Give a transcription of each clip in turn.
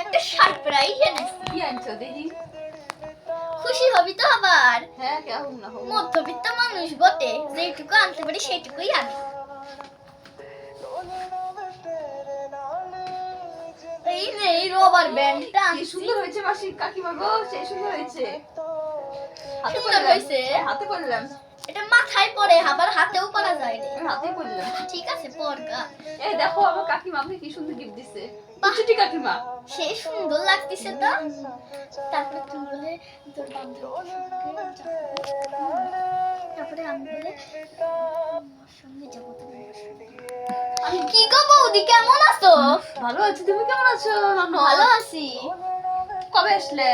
একটা সারপ্রাইজ এনেছি। কি আনছো দেখি? খুশি হবি তো আবার? হ্যাঁ কেমন না হোক। মধ্যবিত্ত মানুষ বটে, যেটুকু আনতে পারি সেইটুকুই আনি। এই যে এই রবার ব্যান্ডটা কি আনছি। সুন্দর হয়েছে মাসি, কাকিমা গো, সেই সুন্দর হয়েছে। সুন্দর হয়েছে। হাতে পরলাম। এটা মাথায় পরে আবার হাতেও পরা যায় রে। আমি হাতেই পরলাম। ঠিক আছে পরগা। এই দেখো আমার কাকিমা আমাকে কি সুন্দর গিফট দিছে। ছুটি কাকিমা। সে সুন্দর লাগতেছে তো। তারপরে তুই বলে তোর বান্ধবী তারপরে আমি বলে সঙ্গে যাবো তোমার সঙ্গে। কি গো বৌদি কেমন আছো? ভালো আছি, তুমি কেমন আছো? ভালো আছি। কবে আসলে?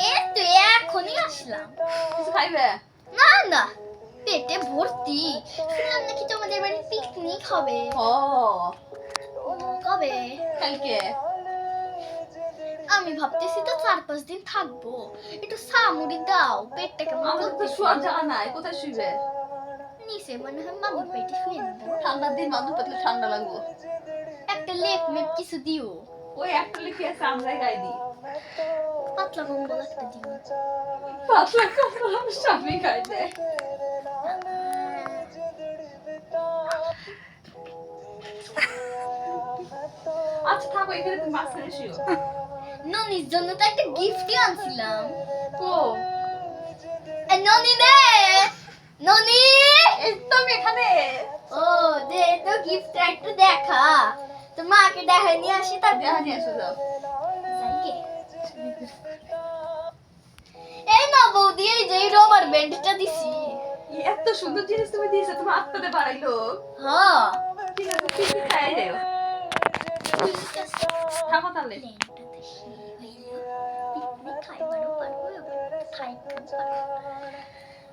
এই তো এখনই আসলাম। কিছু খাইবে? না না, পেটে ভর্তি। শুনলাম নাকি তোমাদের বাড়ি পিকনিক হবে। ও কবে? কালকে। আমি ভাবতেছি তো 4-5 দিন থাকবো। একটু সামুড়ি দাও, পেটটা কেমন আমাদের তো করতেছে। শোয়ার জায়গা নাই, কোথায় শুইবে? নিচে মনে হয় মাদুর পেটে শুয়ে দাও। ঠান্ডার দিন মাদুর পাতলে ঠান্ডা লাগবো। একটা লেপ মেপ কিছু দিও। ওই একটা লিখে আছে আমরাই গায়ে দিই। পাতলা কম্বল একটা দিও। পাতলা কম্বল আমার স্বামী গায়ে দেয়। আচ্ছা থাকো, এখানে তুমি মাঝখানে শুও। ননির জন্য তো একটা গিফটই আনছিলাম। ও ননি রে, ননি। এই তো আমি এখানে। ও দে তো গিফটটা একটু দেখা। তো মাকে দেখাই নিয়ে আসি তারপর। দেখা নিয়ে আসো যাও। এই না বৌদি, এই যে রবার ব্যান্ডটা দিছি। এত সুন্দর জিনিস তুমি দিয়েছো, তোমার আত্মাতে বাড়াইলো। হ্যাঁ ঠিক আছে, তুমি খাই যাও। থাকো তাহলে।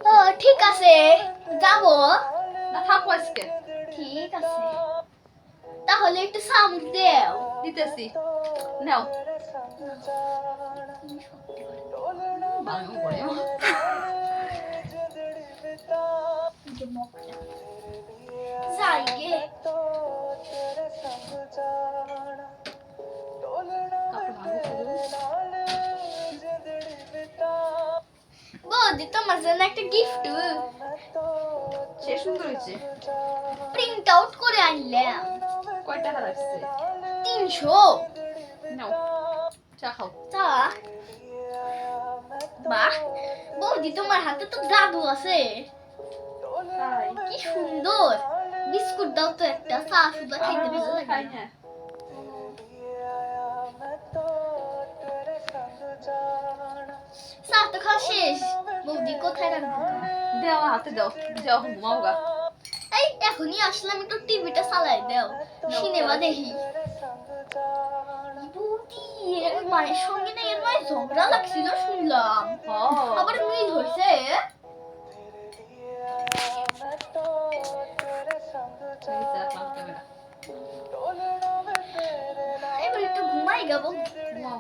ও ঠিক আছে, যাবো। না থাকো আজকে। ঠিক আছে, তাহলে একটু সামুদ দেও। দিতেছি, নাও। ভালো করে যাই গে। বৌদি তোমার জন্য একটা গিফট সে সুন্দর হয়েছে। প্রিন্ট আউট করে আনলাম। কয় টাকা লাগছে? 300। নাও চা খাও। তা বাহ, বৌদি তোমার হাতে তো জাদু আছে। তাই কি সুন্দর। বিস্কুট দাও তো একটা, চা শুধু খাইতে ভালো লাগে খাই না। হ্যাঁ। চা তো খাওয়া শেষ, বৌদি কোথায় রাখবো? দাও হাতে দাও, যাও ঘুমাও গা। এই এখনই আসলাম, একটু টিভিটা চালাই দাও, সিনেমা দেখি। বৌদি এর মায়ের সঙ্গে না এর মায়ের ঝগড়া লাগছিল শুনলাম, আবার মিল হয়েছে। এবার একটু ঘুমাই গাবো। ঘুমাও।